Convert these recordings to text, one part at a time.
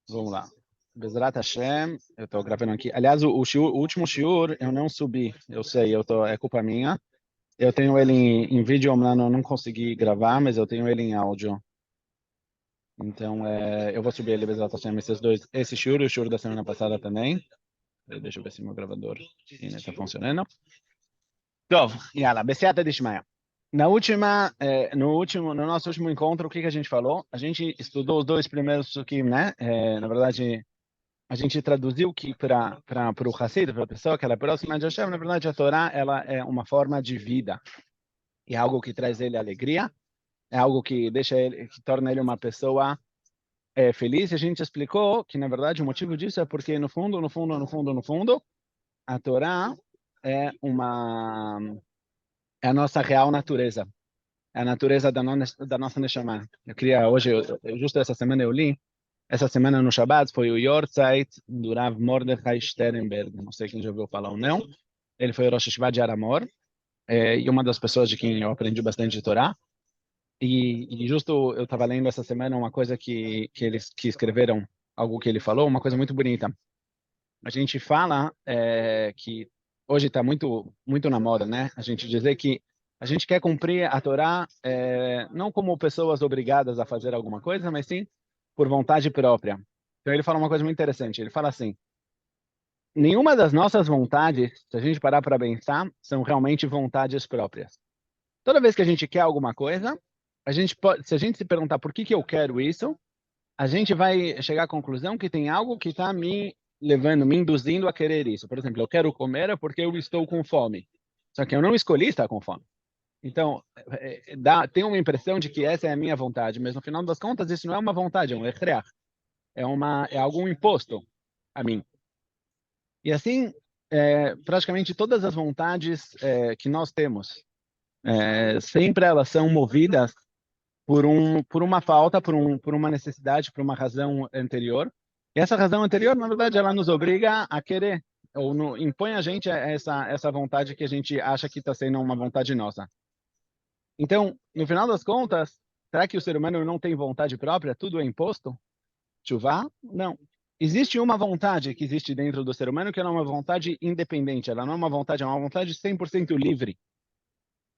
Vamos lá. Bezerrat Hashem, eu estou gravando aqui. Aliás, o último shiur eu não subi, eu sei, é culpa minha. Eu tenho ele em vídeo, mano, eu não consegui gravar, mas eu tenho ele em áudio. Então, eu vou subir ele, Bezerrat Hashem, esses dois, esse shiur e o shiur da semana passada também. Deixa eu ver se meu gravador está funcionando. Então, yala, Bessiata de Ishmael. No nosso último encontro, o que a gente falou? A gente estudou os dois primeiros psukim, né? Na verdade, a gente traduziu que para o Hassid, para a pessoa que ela é próxima de Hashem, na verdade, a Torá ela é uma forma de vida. É algo que traz ele alegria, é algo que deixa ele, que torna ele uma pessoa feliz. E a gente explicou que, na verdade, o motivo disso é porque, no fundo, a Torá é uma é a nossa real natureza. É a natureza da nossa Neshama. Eu queria, hoje, justo essa semana eu li, essa semana no Shabbat, foi o Yortzeit do Rav Mordechai Sternberg. Não sei quem já ouviu falar ou não. Ele foi o Rosh Hashiva de Aramor, e uma das pessoas de quem eu aprendi bastante de Torá. E justo eu estava lendo essa semana uma coisa que eles que escreveram, algo que ele falou, uma coisa muito bonita. A gente fala que hoje está muito na moda, né? A gente dizer que a gente quer cumprir a Torá não como pessoas obrigadas a fazer alguma coisa, mas sim por vontade própria. Então ele fala uma coisa muito interessante. Ele fala assim: nenhuma das nossas vontades, se a gente parar para pensar, são realmente vontades próprias. Toda vez que a gente quer alguma coisa, a gente pode, se a gente se perguntar por que eu quero isso, a gente vai chegar à conclusão que tem algo que está me levando, me induzindo a querer isso. Por exemplo, eu quero comer porque eu estou com fome. Só que eu não escolhi estar com fome. Então, tem uma impressão de que essa é a minha vontade, mas no final das contas isso não é uma vontade, é um ecreach, é algo imposto a mim. E assim, praticamente todas as vontades que nós temos, sempre elas são movidas por uma falta, por uma necessidade, por uma razão anterior. E essa razão anterior, na verdade, ela nos obriga a querer, ou impõe a gente essa vontade que a gente acha que está sendo uma vontade nossa. Então, no final das contas, será que o ser humano não tem vontade própria? Tudo é imposto? Tchuvá? Não. Existe uma vontade que existe dentro do ser humano que ela é uma vontade independente, ela não é uma vontade 100% livre.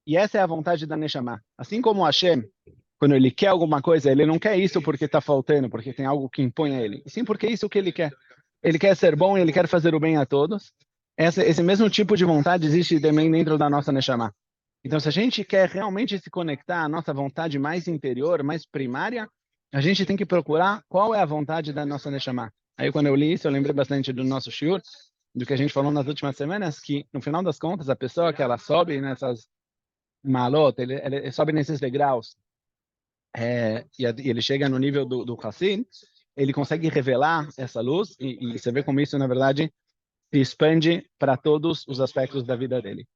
E essa é a vontade da Neshama. Assim como Hashem, quando ele quer alguma coisa, ele não quer isso porque está faltando, porque tem algo que impõe a ele. E sim porque é isso que ele quer. Ele quer ser bom e ele quer fazer o bem a todos. Esse mesmo tipo de vontade existe também dentro da nossa Neshama. Então, se a gente quer realmente se conectar à nossa vontade mais interior, mais primária, a gente tem que procurar qual é a vontade da nossa Neshama. Aí, quando eu li isso, eu lembrei bastante do nosso shiur, do que a gente falou nas últimas semanas, que, no final das contas, a pessoa que ela sobe nessas malot, ele sobe nesses degraus, e ele chega no nível do Hassid, ele consegue revelar essa luz, e você vê como isso, na verdade, se expande para todos os aspectos da vida dele.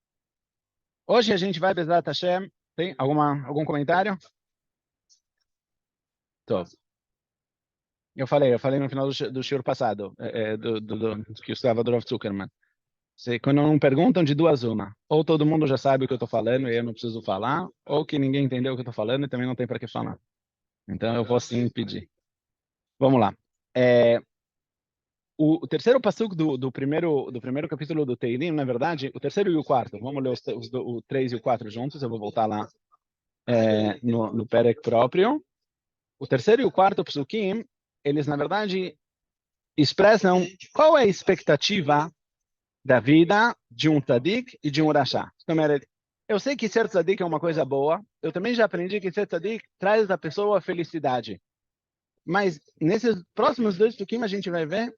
Hoje a gente vai, Bezerrat Hashem, tem algum comentário? Tô. Eu falei no final do shiur passado, que eu estava do Rav Zuckerman. Quando não perguntam, de duas uma. Ou todo mundo já sabe o que eu estou falando e eu não preciso falar, ou que ninguém entendeu o que eu estou falando e também não tem para que falar. Então eu vou sim pedir. Vamos lá. É, o terceiro passuco do primeiro capítulo do Teilim, na verdade, o terceiro e o quarto. Vamos ler o 3 e o 4 juntos. Eu vou voltar lá no Perek próprio. O terceiro e o quarto psukim, eles, na verdade, expressam qual é a expectativa da vida de um tzadik e de um rachá. Eu sei que ser tzadik é uma coisa boa. Eu também já aprendi que ser tzadik traz à pessoa felicidade. Mas nesses próximos dois psukim a gente vai ver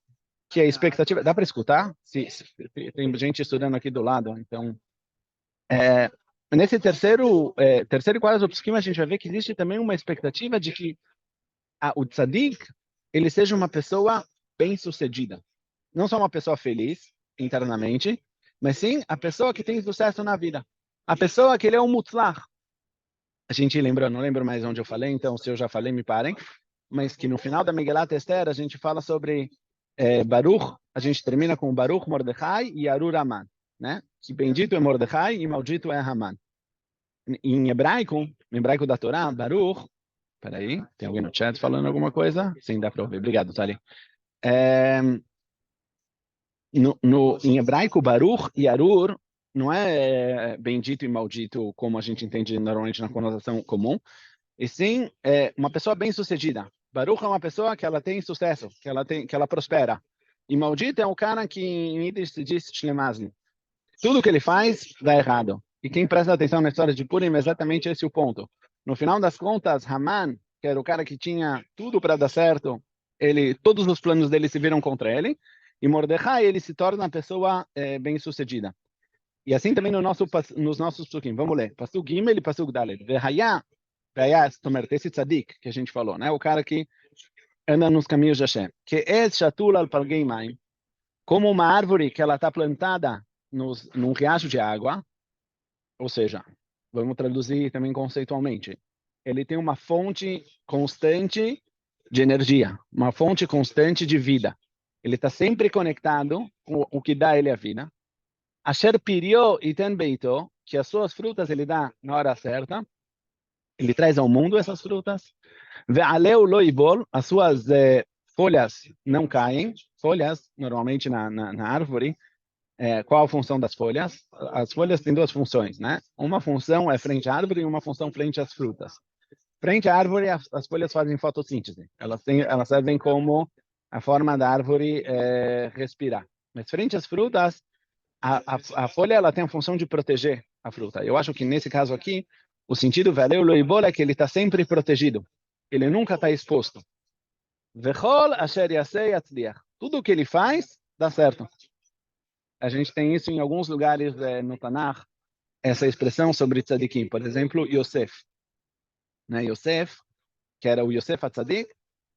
que a expectativa... Dá para escutar? Tem gente estudando aqui do lado, então... nesse terceiro e quarto psukim a gente vai ver que existe também uma expectativa de que o tzadik ele seja uma pessoa bem-sucedida. Não só uma pessoa feliz internamente, mas sim a pessoa que tem sucesso na vida. A pessoa que ele é um mutzlach. A gente lembra, não lembro mais onde eu falei, então se eu já falei, me parem. Mas que no final da Megilat Esther a gente fala sobre Baruch, a gente termina com Baruch, Mordecai e Arur Haman, né? Que bendito é Mordecai e maldito é Haman. Em hebraico da Torá, Baruch Peraí, tem alguém no chat falando alguma coisa? Sim, dá para ouvir. Obrigado, Tali. Em hebraico, Baruch e Arur não é bendito e maldito como a gente entende normalmente na conotação comum, e sim uma pessoa bem-sucedida. Baruch é uma pessoa que ela tem sucesso, que ela prospera. E maldito é um cara que em Yiddish se diz shlemazli. Tudo que ele faz dá errado. E quem presta atenção na história de Purim é exatamente esse o ponto. No final das contas, Haman, que era o cara que tinha tudo para dar certo, todos os planos dele se viram contra ele, e Mordecai, ele se torna uma pessoa bem-sucedida. E assim também nos nossos psukim. Vamos ler. Pasuk Gimel e Pasuk Daled. Vehaya, esse tzadik que a gente falou, né? O cara que anda nos caminhos de Hashem. Que é shatul al palgei maim, como uma árvore que ela está plantada num riacho de água, ou seja, vamos traduzir também conceitualmente, ele tem uma fonte constante de energia, uma fonte constante de vida. Ele está sempre conectado com o que dá ele a vida. Asher pirio iten beito, que as suas frutas ele dá na hora certa, ele traz ao mundo essas frutas. Ve'aleu lo ibol, as suas folhas não caem, folhas normalmente na árvore. Qual a função das folhas? As folhas têm duas funções, né? Uma função é frente à árvore e uma função frente às frutas. Frente à árvore, as folhas fazem fotossíntese. Elas servem como a forma da árvore respirar. Mas frente às frutas, a folha ela tem a função de proteger a fruta. Eu acho que nesse caso aqui, o sentido veleu loibol é que ele está sempre protegido. Ele nunca está exposto. Vechol asher yasei yatzliach. Tudo o que ele faz, dá certo. A gente tem isso em alguns lugares no Tanakh, essa expressão sobre tzadikim. Por exemplo, Yosef. Né? Yosef, que era o Yosef HaTzadik,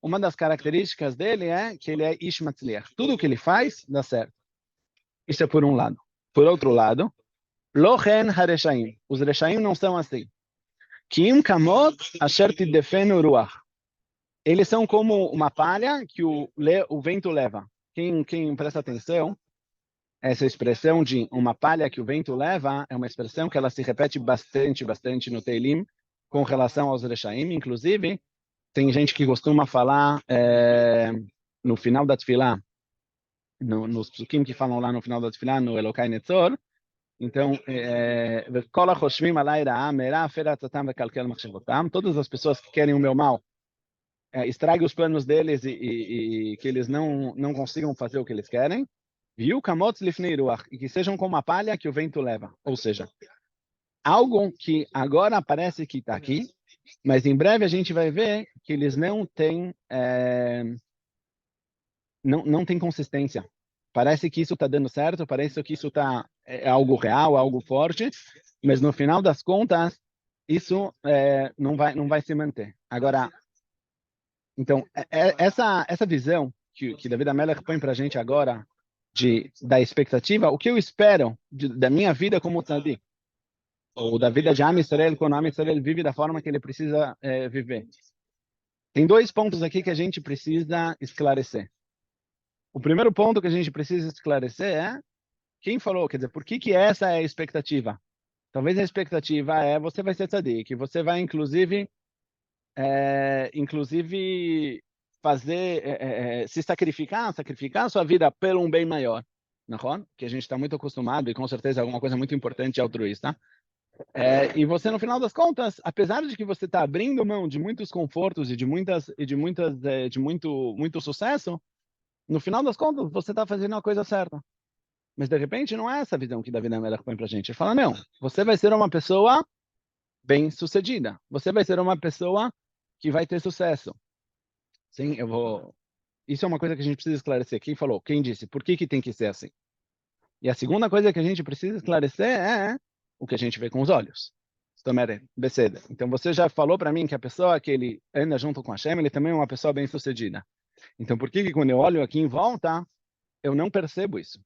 uma das características dele é que ele é Ish Matzliach. Tudo que ele faz, dá certo. Isso é por um lado. Por outro lado, Lochen HaReshaim. Os Reshaim não são assim. Kim Kamot Asher Tiddefenu Ruach. Eles são como uma palha que o vento leva. Quem presta atenção, essa expressão de uma palha que o vento leva é uma expressão que ela se repete bastante no Teilim com relação aos Reshaim. Inclusive, tem gente que costuma falar no final da Tefilá, nos psukim que falam lá no final da Tefilá, no Elokai Netzor. Então, todas as pessoas que querem o meu mal, estrague os planos deles e que eles não consigam fazer o que eles querem. Viu kamot lifnei ruach, e que sejam como a palha que o vento leva. Ou seja, algo que agora parece que está aqui, mas em breve a gente vai ver que eles não têm não tem consistência. Parece que isso está dando certo, parece que isso é algo real, algo forte, mas no final das contas, isso não vai se manter. Agora, então, essa visão que David Amelech põe para a gente agora, da expectativa, o que eu espero da minha vida como tzadik, ou da vida de Am Yisrael, quando Am Yisrael vive da forma que ele precisa viver. Tem dois pontos aqui que a gente precisa esclarecer. O primeiro ponto que a gente precisa esclarecer é quem falou, quer dizer, por que essa é a expectativa? Talvez a expectativa é você vai ser tzadik, você vai inclusive fazer, se sacrificar a sua vida pelo um bem maior, não? Que a gente está muito acostumado e com certeza é alguma coisa muito importante e altruísta. E você, no final das contas, apesar de que você está abrindo mão de muitos confortos e de muito sucesso, no final das contas, você está fazendo a coisa certa. Mas, de repente, não é essa a visão que David Amelech põe para a gente. Ele fala, não, você vai ser uma pessoa bem-sucedida. Você vai ser uma pessoa que vai ter sucesso. Sim, Isso é uma coisa que a gente precisa esclarecer. Quem falou? Quem disse? Por que tem que ser assim? E a segunda coisa que a gente precisa esclarecer é o que a gente vê com os olhos. Então, você já falou para mim que a pessoa que ele anda junto com a Hashem, ele também é uma pessoa bem-sucedida. Então, por que quando eu olho aqui em volta, eu não percebo isso?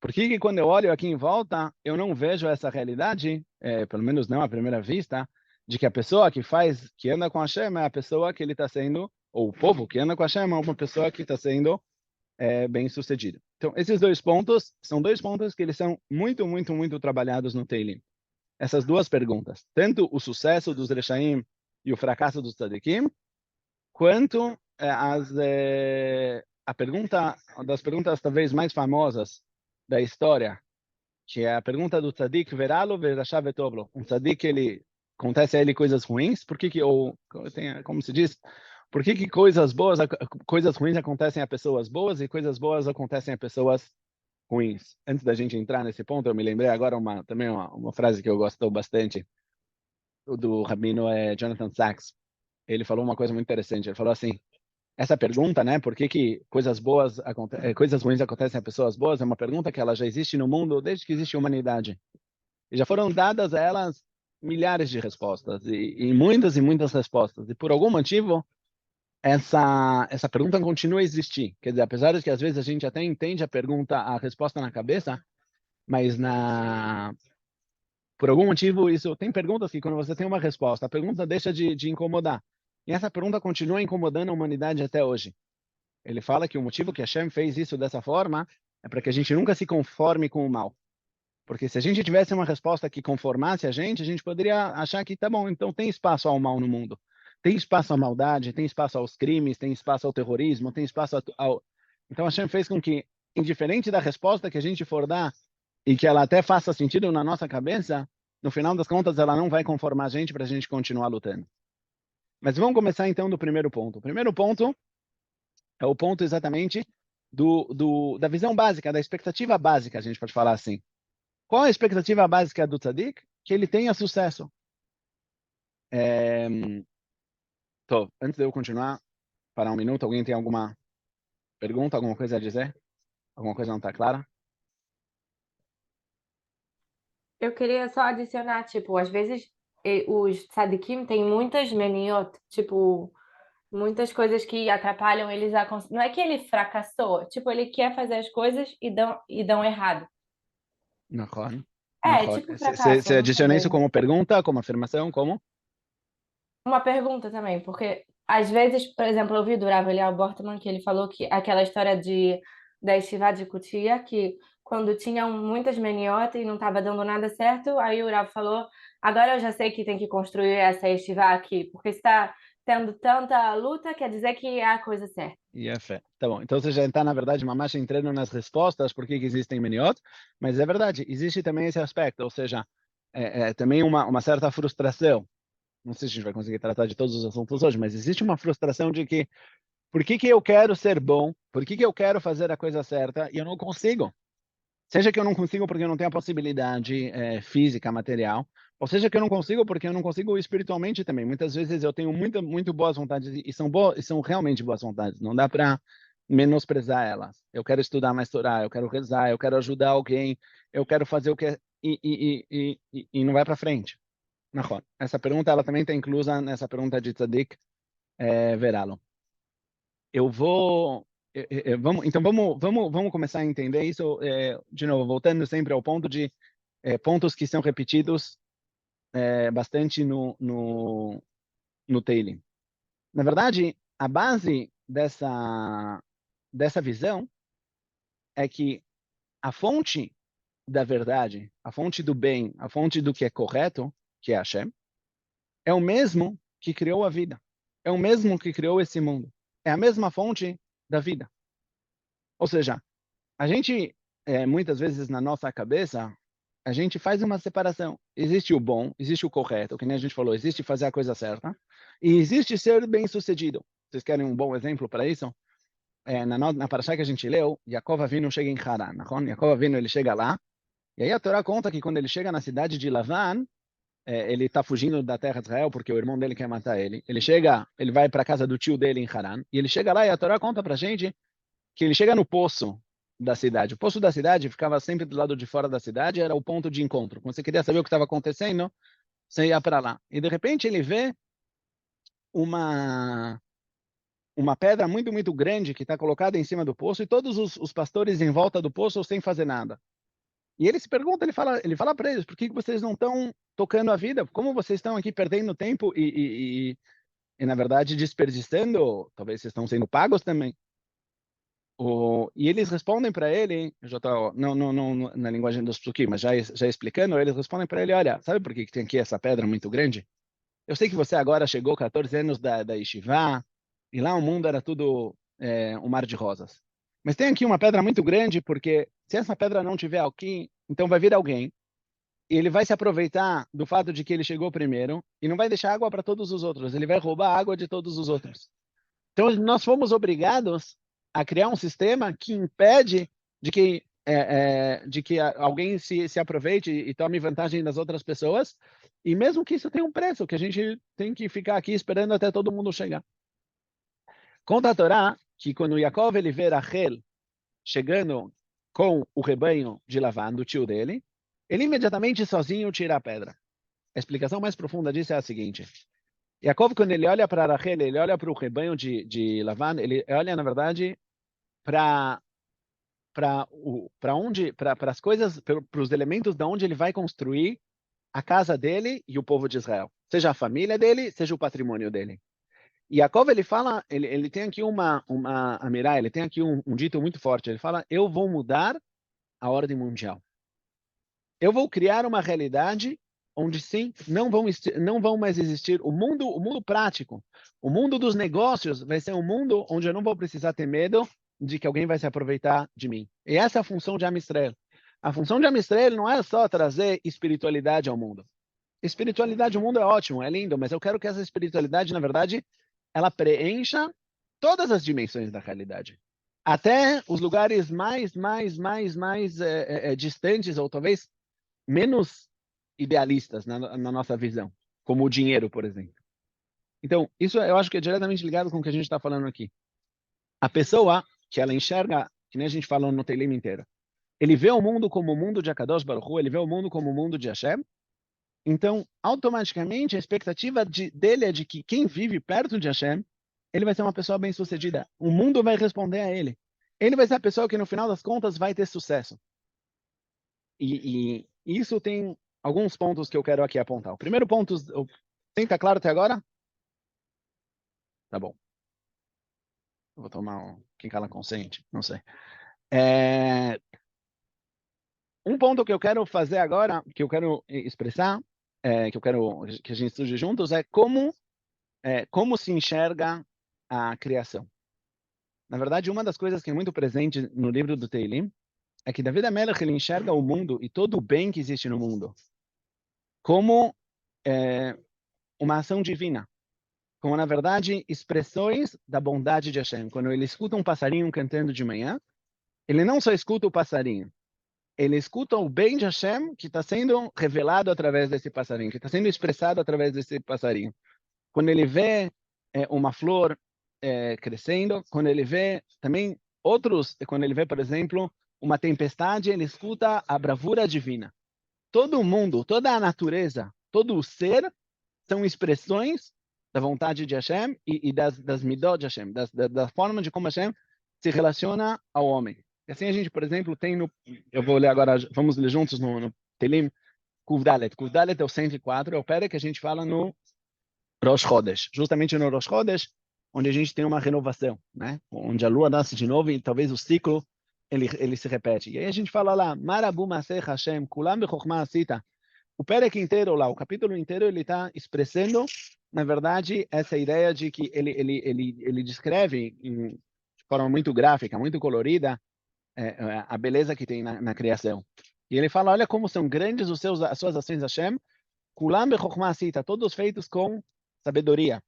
Por que quando eu olho aqui em volta, eu não vejo essa realidade, pelo menos não à primeira vista, de que a pessoa que anda com Hashem é a pessoa que ele está sendo, ou o povo que anda com Hashem é uma pessoa que está sendo bem-sucedido. Então, esses dois pontos são dois pontos que eles são muito trabalhados no Teilim. Essas duas perguntas, tanto o sucesso dos Reshaim e o fracasso dos tzadikim, quanto a pergunta, uma das perguntas talvez mais famosas da história, que é a pergunta do tzadik, veralo verashav vetovlo. Um tzadik, ele acontece a ele coisas ruins, ou como se diz, por que coisas ruins acontecem a pessoas boas e coisas boas acontecem a pessoas ruins? Antes da gente entrar nesse ponto, eu me lembrei agora também uma frase que eu gosto bastante, do rabino Jonathan Sachs. Ele falou uma coisa muito interessante. Ele falou assim: essa pergunta, né, por que coisas ruins acontecem a pessoas boas, é uma pergunta que ela já existe no mundo desde que existe humanidade. E já foram dadas a elas milhares de respostas, e muitas respostas. E por algum motivo, essa pergunta continua a existir. Quer dizer, apesar de que às vezes a gente até entende a resposta na cabeça, mas por algum motivo, isso tem perguntas que quando você tem uma resposta, a pergunta deixa de incomodar. E essa pergunta continua incomodando a humanidade até hoje. Ele fala que o motivo que Hashem fez isso dessa forma é para que a gente nunca se conforme com o mal. Porque se a gente tivesse uma resposta que conformasse a gente poderia achar que tá bom, então tem espaço ao mal no mundo. Tem espaço à maldade, tem espaço aos crimes, tem espaço ao terrorismo, tem espaço ao... Então Hashem fez com que, indiferente da resposta que a gente for dar, e que ela até faça sentido na nossa cabeça, no final das contas ela não vai conformar a gente para a gente continuar lutando. Mas vamos começar então do primeiro ponto. O primeiro ponto é o ponto exatamente da visão básica, da expectativa básica, a gente pode falar assim. Qual a expectativa básica do tzadik? Que ele tenha sucesso. Antes de eu continuar, parar um minuto, alguém tem alguma pergunta, alguma coisa a dizer? Alguma coisa não está clara? Eu queria só adicionar, tipo, às vezes os tzadikim têm muitas meniot, tipo, muitas coisas que atrapalham eles a... Não é que ele fracassou, tipo, ele quer fazer as coisas e dão errado. Nahon. É, Nahon. tipo fracasso, Você eu não sei adiciona isso bem. como pergunta, como afirmação, como? Uma pergunta também, porque às vezes, por exemplo, eu vi do Rav Eliel Bortman que ele falou que aquela história da Yeshiva de Kutia, que quando tinham muitas meniotas e não estava dando nada certo, aí o Rav falou, agora eu já sei que tem que construir essa Yeshiva aqui, porque está tendo tanta luta, quer dizer que é a coisa certa. E é fé. Tá bom. Então você já está, na verdade, mamash entrando nas respostas por que existem meniot, mas é verdade, existe também esse aspecto, ou seja, também uma certa frustração. Não sei se a gente vai conseguir tratar de todos os assuntos hoje, mas existe uma frustração de que por que eu quero ser bom, por que eu quero fazer a coisa certa e eu não consigo? Seja que eu não consigo porque eu não tenho a possibilidade física, material, ou seja que eu não consigo porque eu não consigo espiritualmente também. Muitas vezes eu tenho muito boas vontades e são realmente boas vontades. Não dá para menosprezar elas. Eu quero estudar mais Torá, eu quero rezar, eu quero ajudar alguém, eu quero fazer o que e não vai para frente. Nahon. Essa pergunta ela também está inclusa nessa pergunta de Tzadik Veralo. Eu vou vamos começar a entender isso de novo, voltando sempre ao ponto de pontos que são repetidos bastante no Teilim. Na verdade, a base dessa visão é que a fonte da verdade, a fonte do bem, a fonte do que é correto, que é Hashem, é o mesmo que criou a vida. É o mesmo que criou esse mundo. É a mesma fonte da vida. Ou seja, a gente, muitas vezes na nossa cabeça, a gente faz uma separação. Existe o bom, existe o correto, que nem a gente falou, existe fazer a coisa certa, e existe ser bem-sucedido. Vocês querem um bom exemplo para isso? Na paraxá que a gente leu, Yaakov Avinu chega em Haran, não? Yaakov Avinu ele chega lá, e aí a Torá conta que quando ele chega na cidade de Lavan, ele está fugindo da terra de Israel porque o irmão dele quer matar ele. Ele vai para a casa do tio dele em Haran, e ele chega lá e a Torá conta para a gente que ele chega no poço da cidade. O poço da cidade ficava sempre do lado de fora da cidade, era o ponto de encontro. Quando você queria saber o que estava acontecendo, você ia para lá. E de repente ele vê uma uma pedra muito grande que está colocada em cima do poço e todos os pastores em volta do poço sem fazer nada. E ele se pergunta, ele fala para eles, por que vocês não estão tocando a vida? Como vocês estão aqui perdendo tempo na verdade, desperdiçando? Talvez vocês estão sendo pagos também. E eles respondem para ele, eu já estou não na linguagem dos psukim, mas já explicando, eles respondem para ele, olha, sabe por que tem aqui essa pedra muito grande? Eu sei que você agora chegou 14 anos da Yeshiva, e lá o mundo era tudo um mar de rosas. Mas tem aqui uma pedra muito grande, porque se essa pedra não tiver aqui, então vai vir alguém, e ele vai se aproveitar do fato de que ele chegou primeiro, e não vai deixar água para todos os outros, ele vai roubar a água de todos os outros. Então, nós fomos obrigados a criar um sistema que impede de que alguém se aproveite e tome vantagem das outras pessoas, e mesmo que isso tenha um preço, que a gente tem que ficar aqui esperando até todo mundo chegar. Conta a Torá que quando Yaakov ele vê Rachel chegando com o rebanho de Lavan, do tio dele, ele imediatamente sozinho tira a pedra. A explicação mais profunda disso é a seguinte. Yaakov, quando ele olha para Rachel, ele olha para o rebanho de Lavan, ele olha, na verdade, para as coisas, para os elementos de onde ele vai construir a casa dele e o povo de Israel. Seja a família dele, seja o patrimônio dele. E Yaakov, ele fala, ele tem aqui uma amirá, ele tem aqui um dito muito forte. Ele fala, eu vou mudar a ordem mundial. Eu vou criar uma realidade onde sim, não vão mais existir o mundo prático, o mundo dos negócios vai ser um mundo onde eu não vou precisar ter medo de que alguém vai se aproveitar de mim. E essa é a função de Am Yisrael. A função de Am Yisrael não é só trazer espiritualidade ao mundo. Espiritualidade ao mundo é ótimo, é lindo, mas eu quero que essa espiritualidade, na verdade, ela preencha todas as dimensões da realidade. Até os lugares mais distantes, ou talvez menos idealistas na nossa visão, como o dinheiro, por exemplo. Então, isso eu acho que é diretamente ligado com o que a gente está falando aqui. A pessoa que ela enxerga, que nem a gente falou no Teilim inteiro, ele vê o mundo como o mundo de Akadosh Baruch Hu, ele vê o mundo como o mundo de Hashem, então, automaticamente, a expectativa dele é de que quem vive perto de Hashem, ele vai ser uma pessoa bem-sucedida. O mundo vai responder a ele. Ele vai ser a pessoa que, no final das contas, vai ter sucesso. E isso tem alguns pontos que eu quero aqui apontar. O primeiro ponto, tem que estar claro até agora? Tá bom. Eu vou tomar um quem cala consente, não sei. Um ponto que eu quero fazer agora, que eu quero expressar, que eu quero que a gente estude juntos, é como se enxerga a criação. Na verdade, uma das coisas que é muito presente no livro do Teilim é que David HaMelech ele enxerga o mundo e todo o bem que existe no mundo como uma ação divina, como, na verdade, expressões da bondade de Hashem. Quando ele escuta um passarinho cantando de manhã, ele não só escuta o passarinho, ele escuta o bem de Hashem que está sendo revelado através desse passarinho, que está sendo expressado através desse passarinho. Quando ele vê uma flor crescendo, quando ele vê também quando ele vê, por exemplo, uma tempestade, ele escuta a bravura divina. Todo mundo, toda a natureza, todo o ser são expressões da vontade de Hashem e das midot de Hashem, da forma de como Hashem se relaciona ao homem. E assim a gente, por exemplo, tem eu vou ler agora, vamos ler juntos no Telim, Kuvdalet. Kuvdalet é o 104, é o pere que a gente fala no Rosh Chodesh, justamente no Rosh Chodesh, onde a gente tem uma renovação, né? Onde a lua nasce de novo e talvez o ciclo ele se repete. E aí a gente fala lá, Marabu Maseh Hashem, Kulam Bechokma Asita. O Perek inteiro lá, o capítulo inteiro, ele está expressando, na verdade, essa ideia de que ele descreve de forma muito gráfica, muito colorida, a beleza que tem na criação. E ele fala, olha como são grandes as suas ações, Hashem, Kulam Bechokma Asita, todos feitos com sabedoria.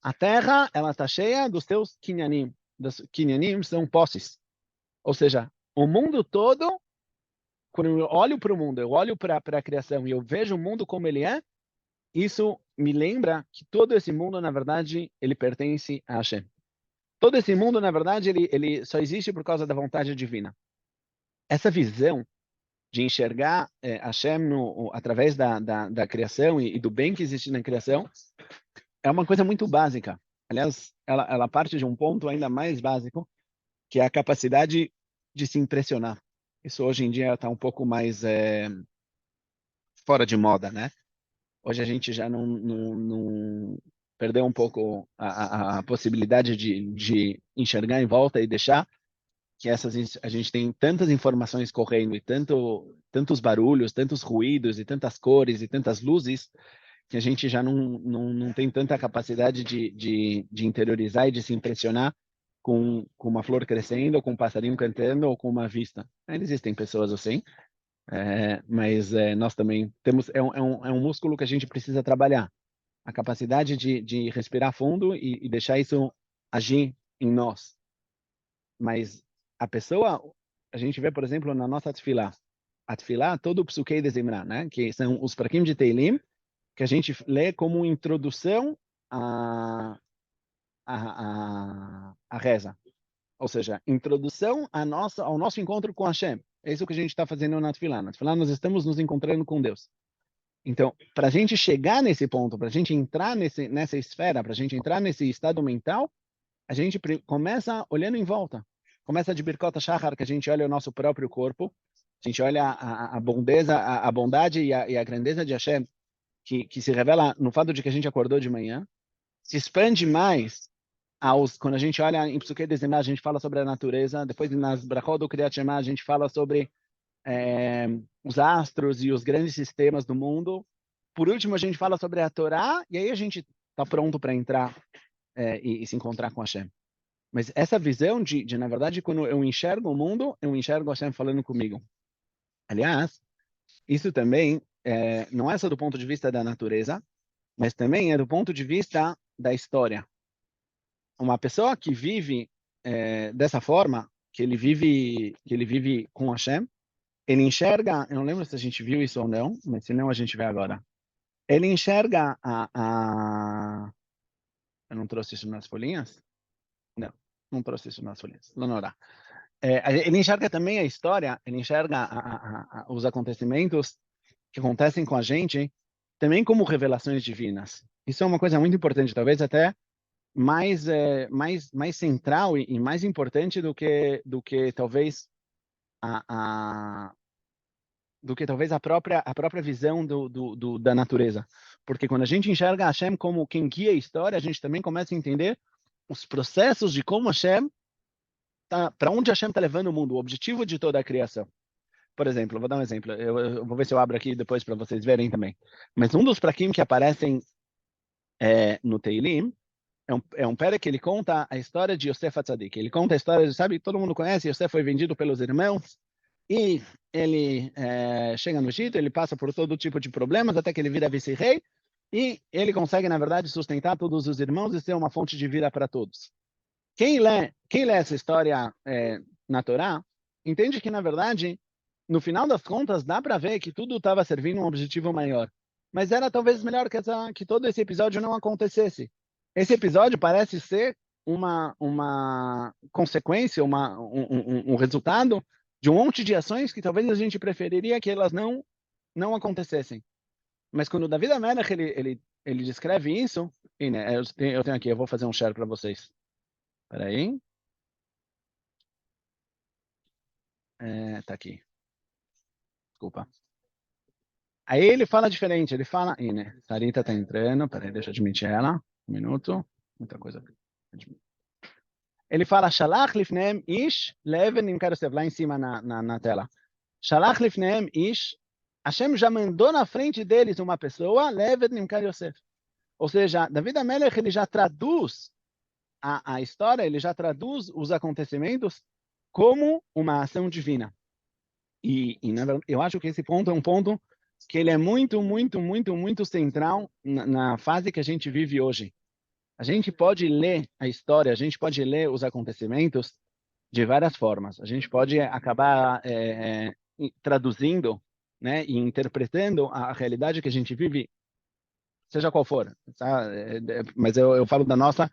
A terra, ela está cheia dos teus kinyanim. Dos kinyanim são posses. Ou seja, o mundo todo, quando eu olho para o mundo, eu olho para a criação e eu vejo o mundo como ele é, isso me lembra que todo esse mundo, na verdade, ele pertence a Hashem. Todo esse mundo, na verdade, ele só existe por causa da vontade divina. Essa visão de enxergar Hashem através da criação e do bem que existe na criação, é uma coisa muito básica. Aliás, ela parte de um ponto ainda mais básico, que é a capacidade de se impressionar. Isso hoje em dia está um pouco mais fora de moda, né? Hoje a gente já não perdeu um pouco a possibilidade de enxergar em volta e deixar que a gente tem tantas informações correndo e tantos barulhos, tantos ruídos e tantas cores e tantas luzes que a gente já não tem tanta capacidade de interiorizar e de se impressionar com uma flor crescendo, ou com um passarinho cantando, ou com uma vista. Ainda existem pessoas assim, mas nós também temos, é um músculo que a gente precisa trabalhar. A capacidade de respirar fundo e deixar isso agir em nós. Mas a pessoa, a gente vê, por exemplo, na nossa tefilá. A tefilá, todo o psuquei de Zimra, né? Que são os prakim de Teilim, que a gente lê como introdução à reza. Ou seja, introdução ao nosso encontro com Hashem. É isso que a gente está fazendo na tefilá. Na tefilá nós estamos nos encontrando com Deus. Então, para a gente chegar nesse ponto, para a gente entrar nessa esfera, para a gente entrar nesse estado mental, a gente começa olhando em volta. Começa de Birkot HaShachar, que a gente olha o nosso próprio corpo, a gente olha a bondade e a grandeza de Hashem, que se revela no fato de que a gente acordou de manhã, se expande mais quando a gente olha em Psuquei de Zimra, a gente fala sobre a natureza, depois nas Brachot do Kriyat Shema, a gente fala sobre os astros e os grandes sistemas do mundo. Por último, a gente fala sobre a Torá, e aí a gente está pronto para entrar e se encontrar com Hashem. Mas essa visão na verdade, quando eu enxergo o mundo, eu enxergo Hashem falando comigo. Aliás, isso também não é só do ponto de vista da natureza, mas também é do ponto de vista da história. Uma pessoa que vive dessa forma, que ele vive com Hashem, ele enxerga, eu não lembro se a gente viu isso ou não, mas se não a gente vê agora. Ele enxerga eu não trouxe isso nas folhinhas? Não trouxe isso nas folhinhas. Não, não dá. Ele enxerga também a história, ele enxerga os acontecimentos que acontecem com a gente também como revelações divinas. Isso é uma coisa muito importante, talvez até mais central e mais importante do que talvez a própria visão da natureza. Porque quando a gente enxerga Hashem como quem guia a história, a gente também começa a entender os processos de como Hashem para onde Hashem está levando o mundo, o objetivo de toda a criação. Por exemplo, vou dar um exemplo, eu vou ver se eu abro aqui depois para vocês verem também. Mas um dos prakim que aparecem no Teilim é um pere que ele conta a história de Yosef Atzadik. Ele conta a história, sabe, todo mundo conhece, Yosef foi vendido pelos irmãos, e ele chega no Egito, ele passa por todo tipo de problemas, até que ele vira vice-rei, e ele consegue, na verdade, sustentar todos os irmãos e ser uma fonte de vida para todos. Quem lê essa história na Torá, entende que, na verdade, no final das contas, dá para ver que tudo estava servindo um objetivo maior. Mas era talvez melhor que todo esse episódio não acontecesse. Esse episódio parece ser uma consequência, um resultado de um monte de ações que talvez a gente preferiria que elas não acontecessem. Mas quando o David Amelech ele descreve isso, e, né, eu tenho aqui, eu vou fazer um share para vocês. Espera aí. Tá aqui. Desculpa. Aí ele fala diferente, ele fala, né, Sarita tá entrando, peraí, deixa eu admitir ela, um minuto, muita coisa. Ele fala, Shalach lifneem ish leven nimkar Yosef, lá em cima na tela. Shalach lifneem ish, Hashem já mandou na frente deles uma pessoa, leven nimkar Yosef. Ou seja, David Amelech, ele já traduz a história, ele já traduz os acontecimentos como uma ação divina. E eu acho que esse ponto é um ponto que ele é muito, muito, muito, muito central na fase que a gente vive hoje. A gente pode ler a história, a gente pode ler os acontecimentos de várias formas. A gente pode acabar traduzindo, né, e interpretando a realidade que a gente vive, seja qual for. Tá? Mas eu falo da nossa,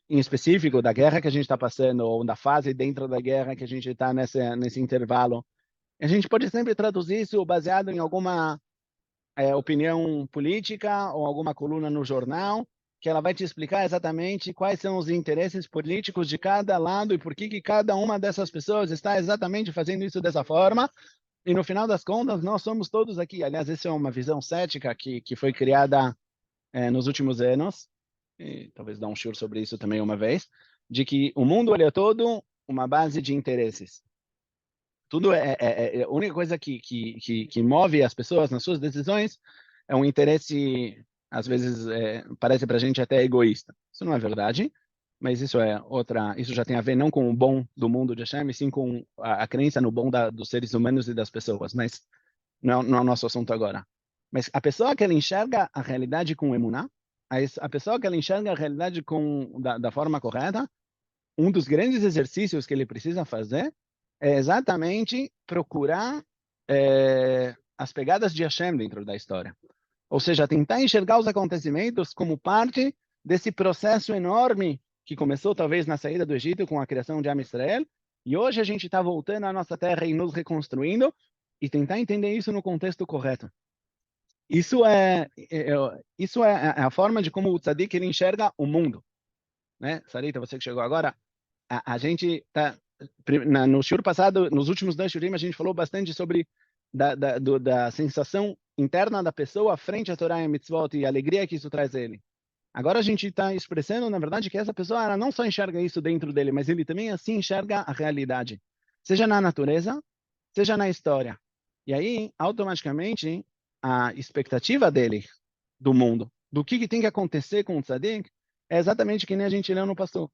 em específico, da guerra que a gente está passando, ou da fase dentro da guerra que a gente está nesse intervalo. A gente pode sempre traduzir isso baseado em alguma opinião política ou alguma coluna no jornal, que ela vai te explicar exatamente quais são os interesses políticos de cada lado e por que cada uma dessas pessoas está exatamente fazendo isso dessa forma. E no final das contas, nós somos todos aqui. Aliás, essa é uma visão cética que foi criada nos últimos anos, e talvez dar um shiur sobre isso também uma vez, de que o mundo ele é todo uma base de interesses. Tudo a única coisa que move as pessoas nas suas decisões é um interesse, às vezes, parece para a gente até egoísta. Isso não é verdade, mas isso já tem a ver não com o bom do mundo de Hashem, e sim com a crença no bom dos seres humanos e das pessoas. Mas não é o nosso assunto agora. Mas a pessoa que ela enxerga a realidade com emuná, a pessoa que ela enxerga a realidade da forma correta, um dos grandes exercícios que ele precisa fazer é exatamente procurar as pegadas de Hashem dentro da história. Ou seja, tentar enxergar os acontecimentos como parte desse processo enorme que começou talvez na saída do Egito com a criação de Am Israel, e hoje a gente está voltando à nossa terra e nos reconstruindo, e tentar entender isso no contexto correto. Isso é a forma de como o tzadik ele enxerga o mundo, né? Sarita, você que chegou agora, a gente tá no shiur passado, nos últimos 2 shurim, a gente falou bastante sobre da sensação interna da pessoa frente à Torá e a mitzvot e a alegria que isso traz a ele. Agora a gente está expressando, na verdade, que essa pessoa ela não só enxerga isso dentro dele, mas ele também assim enxerga a realidade, seja na natureza, seja na história. E aí, automaticamente, a expectativa dele do mundo, do que tem que acontecer com o tzadik, é exatamente que nem a gente leu no pastor.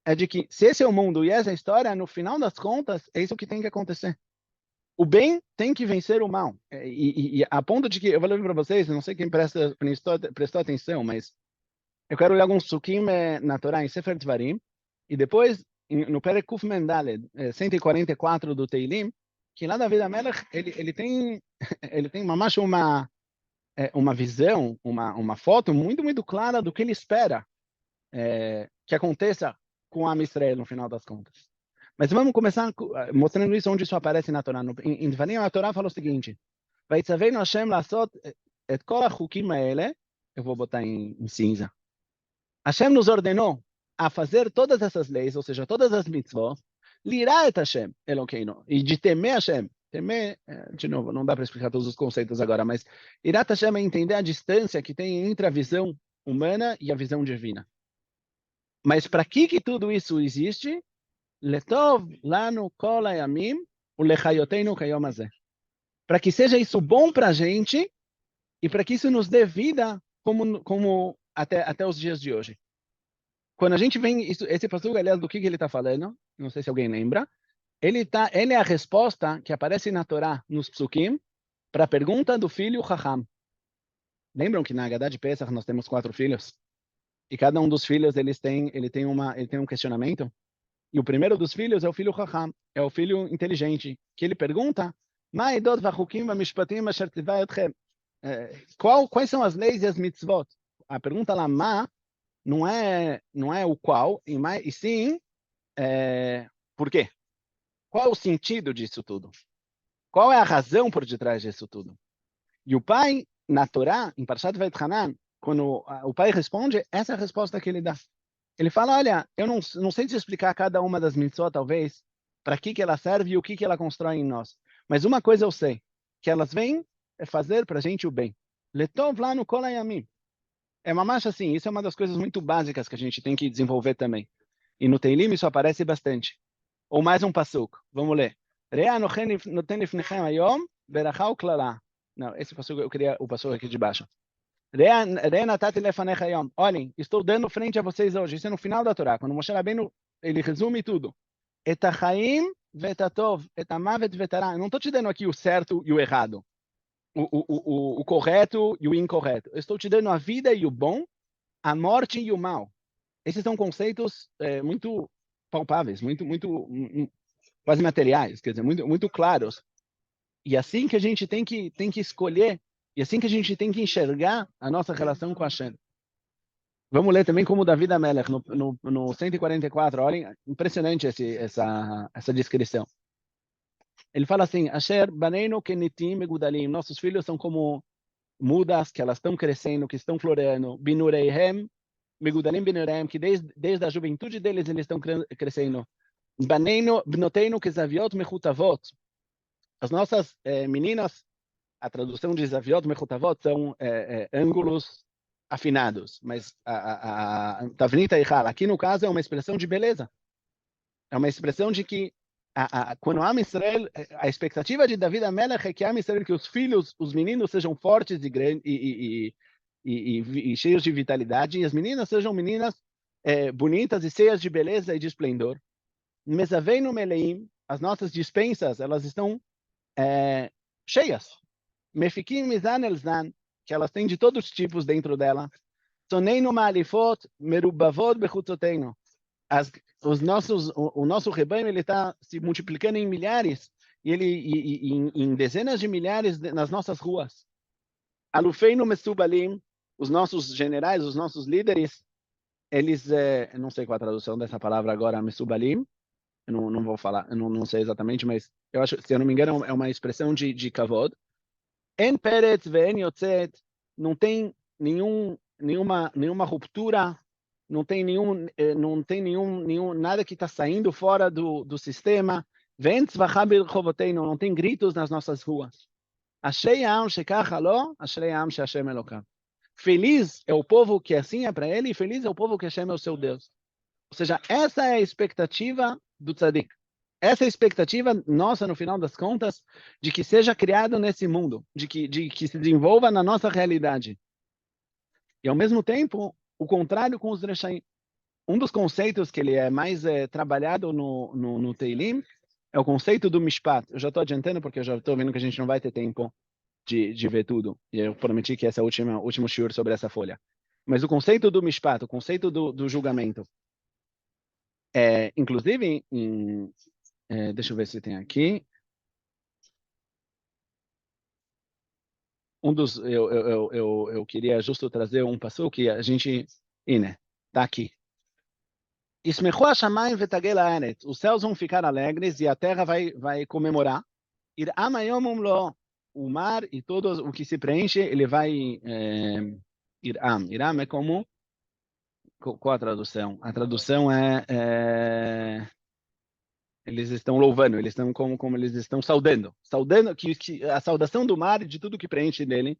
É de que, se esse é o mundo e essa é a história, no final das contas, é isso que tem que acontecer. O bem tem que vencer o mal. E a ponto de que, eu vou ler para vocês, não sei quem prestou atenção, mas eu quero ler alguns sukim na Torá, em Sefer Dvarim, e depois, no Perek Kuf Mendaled, 144 do Teilim, que lá David HaMelech, ele tem mamash uma visão, uma foto muito, muito clara do que ele espera que aconteça com a Israel no final das contas. Mas vamos começar mostrando isso onde isso aparece na Torá. Em Dvarim, a Torá fala o seguinte: Vaitzavenu Hashem lasot et kol hachukim haele, eu vou botar em cinza. Hashem nos ordenou a fazer todas essas leis, ou seja, todas as mitzvot, lirá et Hashem, Elokeinu, e de temer Hashem. Temer, de novo, não dá para explicar todos os conceitos agora, mas irat Hashem é entender a distância que tem entre a visão humana e a visão divina. Mas para que tudo isso existe? Letov lanu kol hayamim ulechayotenu kayom hazeh. Para que seja isso bom para a gente e para que isso nos dê vida como até os dias de hoje. Quando a gente vem, esse pastor, aliás, do que ele está falando, não sei se alguém lembra, ele é a resposta que aparece na Torá, nos psukim, para a pergunta do filho Chacham. Lembram que na Haggadah de Pesach nós temos 4 filhos? E cada um dos filhos ele tem um questionamento. E o primeiro dos filhos é o filho Chacham, é o filho inteligente, que ele pergunta: quais são as leis e as mitzvot? A pergunta lá, não é o qual, e sim por quê? Qual é o sentido disso tudo? Qual é a razão por detrás disso tudo? E o pai, na Torá, em Parashat Vayetchanan, quando o pai responde, essa é a resposta que ele dá. Ele fala: olha, eu não sei te explicar cada uma das mitzvot, talvez, para que ela serve e o que ela constrói em nós. Mas uma coisa eu sei, que elas vêm fazer para a gente o bem. Letov lanu kol hayamim. É mamash assim, isso é uma das coisas muito básicas que a gente tem que desenvolver também. E no Teilim isso aparece bastante. Ou mais um pasuk, vamos ler. Re'a noten lifnechem hayom beracha uklala. Não, esse pasuk eu queria o pasuk aqui de baixo. Re'a natati lefanecha hayom. Olhem, estou dando frente a vocês hoje. Isso é no final da Torá, quando Moshe Rabbeinu, ele resume tudo. Et hachaim vet hatov, et hamavet vet hara. Eu não estou te dando aqui o certo e o errado. O correto e o incorreto. Eu estou te dando a vida e o bom, a morte e o mal. Esses são conceitos muito palpáveis, muito quase materiais, quer dizer, muito claros. E assim que a gente tem que escolher, e assim que a gente tem que enxergar a nossa relação com a Hashem. Vamos ler também como David HaMelech, no 144, olhem, impressionante essa descrição. Ele fala assim: Asher baneinu kenitim megudalim. Nossos filhos são como mudas que elas estão crescendo, que estão floreando. Binureihem megudalim binureihem, que desde a juventude deles eles estão crescendo. Baneinu bnoteinu kezaviot mechutavot. As nossas meninas, a tradução de zaviot mechutavot são ângulos afinados, mas a tavnita eichal aqui no caso é uma expressão de beleza. É uma expressão de que quando Am Israel, a expectativa de David Amelech é que Am Israel, que os filhos, os meninos sejam fortes e cheios de vitalidade, e as meninas sejam meninas bonitas e cheias de beleza e de esplendor. Mezaveinu Meleim, as nossas dispensas, elas estão cheias. Mefikim Mizan Elzan, que elas têm de todos os tipos dentro dela. Soneinu Ma'alifot Merubavot Bechutzoteinu. O nosso rebanho ele está se multiplicando em milhares e em dezenas de milhares nas nossas ruas. Alufeinu Mesubalim, os nossos generais, os nossos líderes, eles, não sei qual a tradução dessa palavra agora, Mesubalim, eu não vou falar, eu não sei exatamente, mas eu acho, se eu não me engano, é uma expressão de kavod. En Peretz ve'en Yotzet, não tem nenhuma ruptura, não tem nada que está saindo fora do sistema. Ve'en tzvachah b'rchovoteinu, não tem gritos nas nossas ruas. Ashrei ha'am shekach lo, ashrei ha'am she'Hashem Elokav. Feliz é o povo que assim é para ele, e feliz é o povo que Hashem é o seu Deus. Ou seja, essa é a expectativa do tzadik. Essa é a expectativa nossa, no final das contas, de que seja criado nesse mundo, de que se desenvolva na nossa realidade. E, ao mesmo tempo, o contrário com os Reshaim. Um dos conceitos que ele é mais trabalhado no Teilim é o conceito do Mishpat. Eu já estou adiantando, porque eu já estou vendo que a gente não vai ter tempo de ver tudo. E eu prometi que esse é o último shiur sobre essa folha. Mas o conceito do Mishpat, o conceito do julgamento, inclusive, deixa eu ver se tem aqui. Eu queria justo trazer um passo que a gente... Está aqui. Ismechu hashamayim vetagel haaretz. Os céus vão ficar alegres e a terra vai comemorar. Ir'am hayom umlo. O mar e todo o que se preenche, ele vai... Ir'am. Ir'am é como... Qual a tradução? A tradução eles estão louvando, eles estão como eles estão saudando que a saudação do mar e de tudo que preenche nele.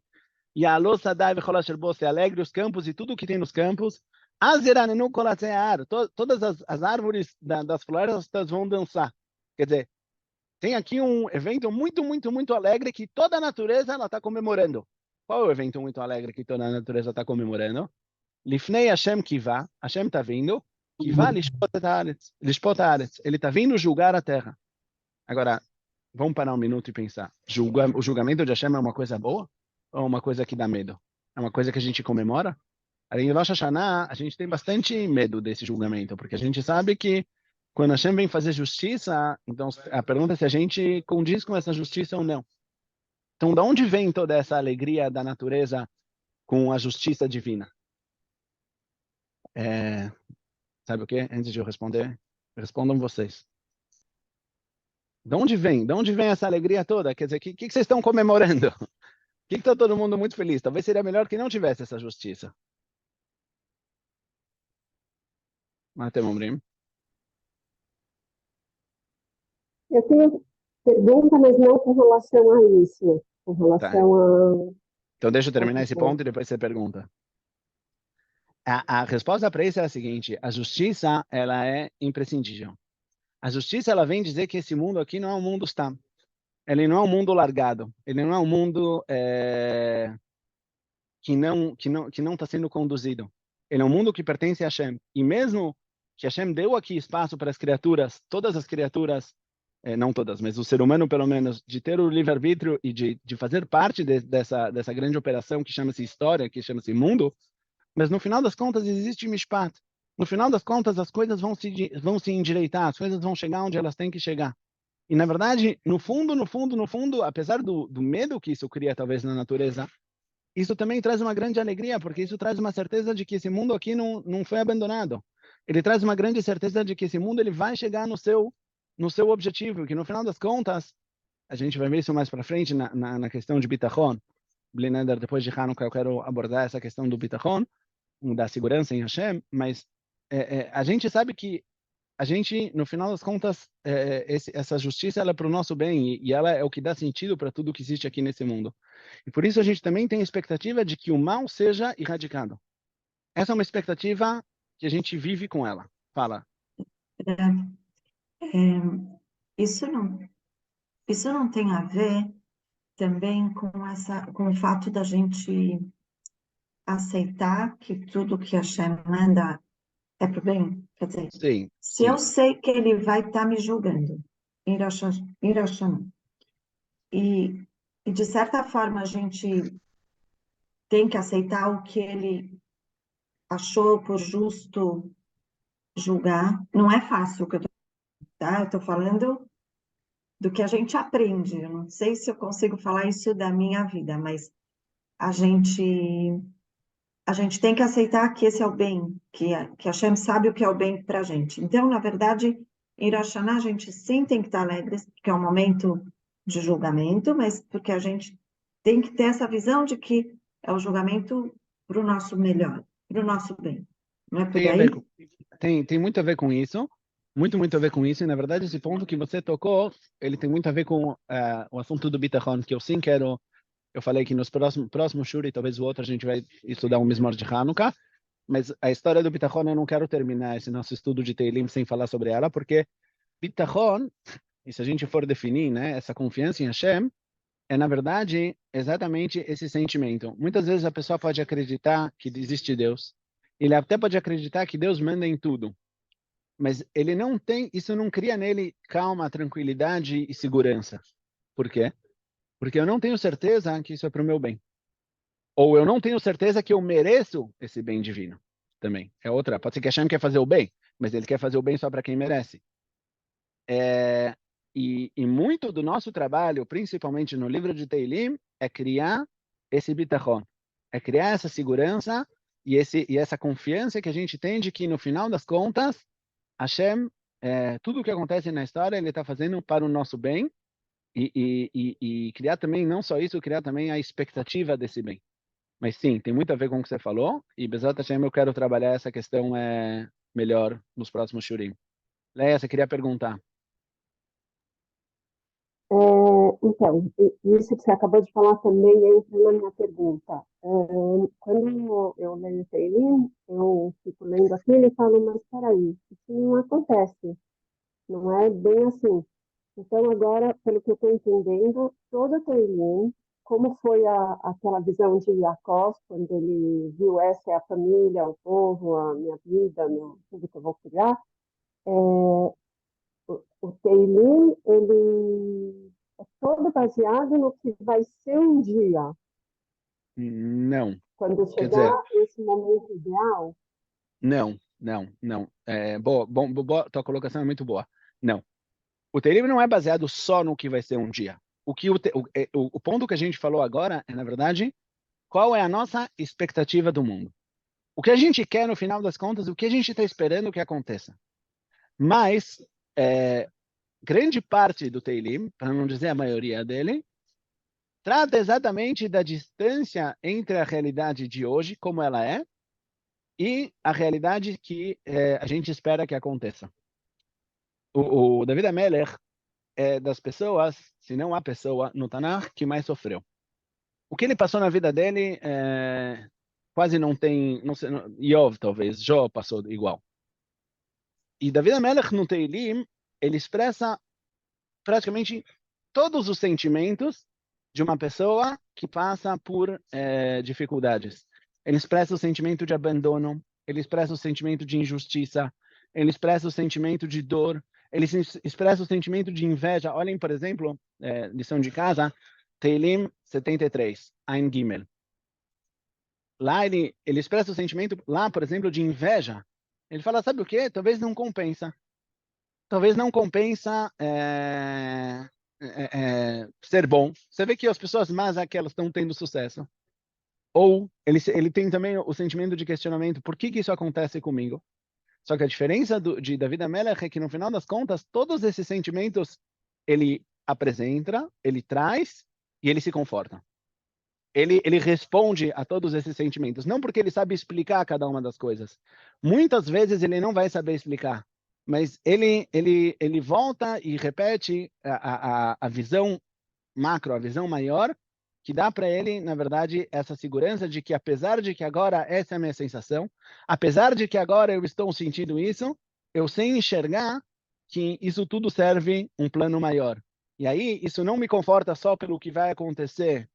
E a louça deve rolar se alegre os campos e tudo que tem nos campos. Todas as árvores das florestas vão dançar. Quer dizer, tem aqui um evento muito, muito, muito alegre que toda a natureza está comemorando. Qual é o evento muito alegre que toda a natureza está comemorando? Lifnei Hashem Kivá, Hashem está vindo, Kivá Lishpot Haaretz, ele está vindo julgar a terra. Agora, vamos parar um minuto e pensar. O julgamento de Hashem é uma coisa boa ou uma coisa que dá medo? É uma coisa que a gente comemora? Em Rosh Hashanah, a gente tem bastante medo desse julgamento, porque a gente sabe que quando Hashem vem fazer justiça, então a pergunta é se a gente condiz com essa justiça ou não. Então, de onde vem toda essa alegria da natureza com a justiça divina? Sabe o quê? Antes de eu responder, respondam vocês. De onde vem? De onde vem essa alegria toda? Quer dizer, o que vocês estão comemorando? Por que está todo mundo muito feliz? Talvez seria melhor que não tivesse essa justiça. Matem Omrim. Eu tenho pergunta, mas não com relação a isso, com relação a... Então deixa eu terminar esse ponto e depois você pergunta. A resposta para isso é a seguinte: a justiça ela é imprescindível. A justiça ela vem dizer que esse mundo aqui não é um mundo stam. Ele não é um mundo largado. Ele não é um mundo que não está sendo conduzido. Ele é um mundo que pertence a Hashem. E mesmo que Hashem deu aqui espaço para as criaturas, todas as criaturas, não todas, mas o ser humano pelo menos, de ter o livre-arbítrio e de fazer parte dessa grande operação que chama-se história, que chama-se mundo, mas no final das contas existe Mishpat. No final das contas as coisas vão se endireitar, as coisas vão chegar onde elas têm que chegar. E na verdade, no fundo, apesar do medo que isso cria talvez na natureza, isso também traz uma grande alegria, porque isso traz uma certeza de que esse mundo aqui não foi abandonado. Ele traz uma grande certeza de que esse mundo ele vai chegar no seu objetivo, que no final das contas, a gente vai ver isso mais para frente na questão de Bitachon. Blineder, depois de Hanukkah, eu quero abordar essa questão do Bitachon, da segurança em Hashem, mas a gente sabe que a gente, no final das contas, essa justiça ela é para o nosso bem e ela é o que dá sentido para tudo que existe aqui nesse mundo. E por isso a gente também tem a expectativa de que o mal seja erradicado. Essa é uma expectativa que a gente vive com ela. Fala. isso não tem a ver também com o fato da gente aceitar que tudo que a Hashem manda é pro bem? Quer dizer, Sim, se eu sim. sei que ele vai estar me julgando, em Rosh Hashanah, e de certa forma a gente tem que aceitar o que ele achou por justo julgar, não é fácil o que eu tô, tá? Eu tô falando do que a gente aprende. Eu não sei se eu consigo falar isso da minha vida, mas a gente a gente tem que aceitar que esse é o bem, que a Hashem sabe o que é o bem para a gente. Então, na verdade, em Rosh Hashanah, a gente sim tem que estar alegres, porque é um momento de julgamento, mas porque a gente tem que ter essa visão de que é o julgamento para o nosso melhor, para o nosso bem. Não é por Tem a ver aí? com, tem muito a ver com isso. Muito a ver com isso. E, na verdade, esse ponto que você tocou, ele tem muito a ver com o assunto do Bitachon, que eu sim quero. Eu falei que nos próximos shuri, talvez o outro, a gente vai estudar o Mizmor de Hanukkah. Mas a história do Bitachon, eu não quero terminar esse nosso estudo de Teilim sem falar sobre ela, porque Bitachon, e se a gente for definir, né, essa confiança em Hashem, é, na verdade, exatamente esse sentimento. Muitas vezes a pessoa pode acreditar que existe Deus. Ele até pode acreditar que Deus manda em tudo. Mas ele não tem, isso não cria nele calma, tranquilidade e segurança. Por quê? Porque eu não tenho certeza que isso é para o meu bem. Ou eu não tenho certeza que eu mereço esse bem divino também. É outra. Pode ser que Hashem quer fazer o bem, mas ele quer fazer o bem só para quem merece. E muito do nosso trabalho, principalmente no livro de Teilim, é criar esse bitachon, é criar essa segurança e essa confiança que a gente tem de que, no final das contas, Hashem, tudo o que acontece na história, ele está fazendo para o nosso bem e criar também, não só isso, criar também a expectativa desse bem. Mas sim, tem muito a ver com o que você falou e, Bezat Hashem, eu quero trabalhar essa questão melhor nos próximos shurim. Leia, você queria perguntar. Então, isso que você acabou de falar também entra na minha pergunta. Quando eu leio o Teilim, eu fico lendo aquilo e falo, mas peraí, isso não acontece, não é bem assim. Então, agora, pelo que eu estou entendendo, todo o Teilim, como foi aquela visão de Jacó, quando ele viu essa é a família, o povo, a minha vida, tudo que eu vou criar, o Teilim, ele é todo baseado no que vai ser um dia, Não. quando Quer dizer, chegar esse momento ideal. não. Boa, tua colocação é muito boa. Não. O Teilim não é baseado só no que vai ser um dia. O ponto que a gente falou agora é, na verdade, qual é a nossa expectativa do mundo. O que a gente quer, no final das contas, o que a gente está esperando que aconteça. Mas, grande parte do Teilim, para não dizer a maioria dele, trata exatamente da distância entre a realidade de hoje, como ela é, e a realidade que a gente espera que aconteça. O David Ameller é das pessoas, se não a pessoa no Tanakh que mais sofreu. O que ele passou na vida dele quase não tem, não sei, Yov talvez, Jó passou igual. E David Ameller no Teilim, ele expressa praticamente todos os sentimentos de uma pessoa que passa por dificuldades. Ele expressa o sentimento de abandono, ele expressa o sentimento de injustiça, ele expressa o sentimento de dor, ele expressa o sentimento de inveja. Olhem, por exemplo, lição de casa, Teilim 73, Ein Gimel. Lá ele expressa o sentimento, lá, por exemplo, de inveja. Ele fala, sabe o quê? Talvez não compensa. Talvez não compensa ser bom. Você vê que as pessoas más aquelas estão tendo sucesso. Ou ele tem também o sentimento de questionamento, por que isso acontece comigo? Só que a diferença de David Amelech é que, no final das contas, todos esses sentimentos ele apresenta, ele traz e ele se conforta. Ele responde a todos esses sentimentos, não porque ele sabe explicar cada uma das coisas. Muitas vezes ele não vai saber explicar, mas ele volta e repete a visão macro, a visão maior, que dá para ele, na verdade, essa segurança de que, apesar de que agora essa é a minha sensação, apesar de que agora eu estou sentindo isso, eu sei enxergar que isso tudo serve um plano maior. E aí, isso não me conforta só pelo que vai acontecer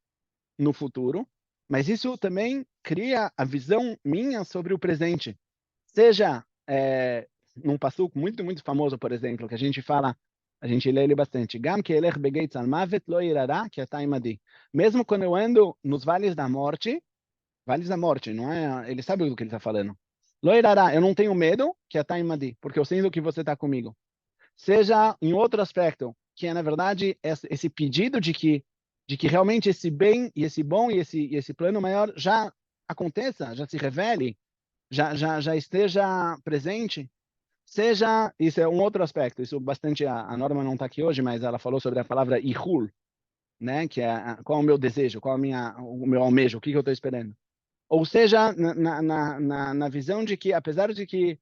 no futuro, mas isso também cria a visão minha sobre o presente. Seja num passuco muito, muito famoso, por exemplo, que a gente fala, a gente lê ele bastante. Gam que elech begeitz al mavet lo irará que atah imadi. Mesmo quando eu ando nos vales da morte, não é? Ele sabe do que ele está falando. Lo irará, eu não tenho medo que atah imadi, porque eu sinto que você está comigo. Seja em outro aspecto, que é, na verdade, esse pedido de que realmente esse bem e esse bom e esse plano maior já aconteça, já se revele, já esteja presente, seja, isso é um outro aspecto, isso bastante, a Norma não está aqui hoje, mas ela falou sobre a palavra ihul, né, que é qual é o meu desejo, qual é o meu almejo, o que eu estou esperando. Ou seja, na visão de que, apesar de que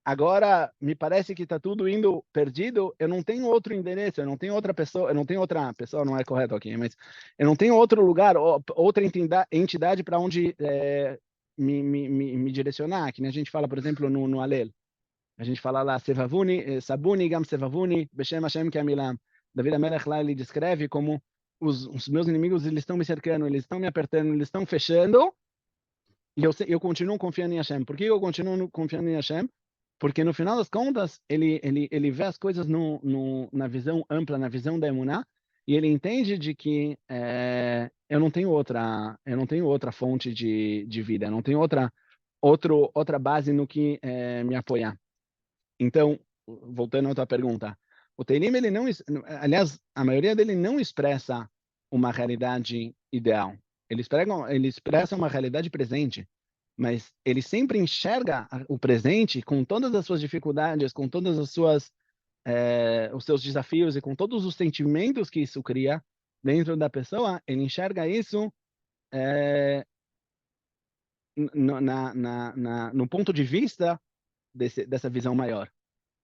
agora me parece que está tudo indo perdido, eu não tenho outro endereço, eu não tenho outra pessoa, eu não tenho outra pessoa, não é correto aqui, mas eu não tenho outro lugar, outra entidade para onde me direcionar, que nem a gente fala, por exemplo, no Alel. A gente fala lá, Sevavuni, Sabuni, Gam Sevavuni, Beshem Hashem Kamilam. David Amelech lá, ele descreve como os meus inimigos, eles estão me cercando, eles estão me apertando, eles estão fechando, e eu continuo confiando em Hashem. Por que eu continuo confiando em Hashem? Porque no final das contas, ele vê as coisas na visão ampla, na visão da Emuná, e ele entende de que eu não tenho outra fonte de vida, eu não tenho outra base no que me apoiar. Então, voltando à tua pergunta, o Teilim, ele não, aliás, a maioria dele não expressa uma realidade ideal. Ele expressa uma realidade presente, mas ele sempre enxerga o presente com todas as suas dificuldades, com todas as suas os seus desafios e com todos os sentimentos que isso cria dentro da pessoa. Ele enxerga isso no ponto de vista dessa visão maior.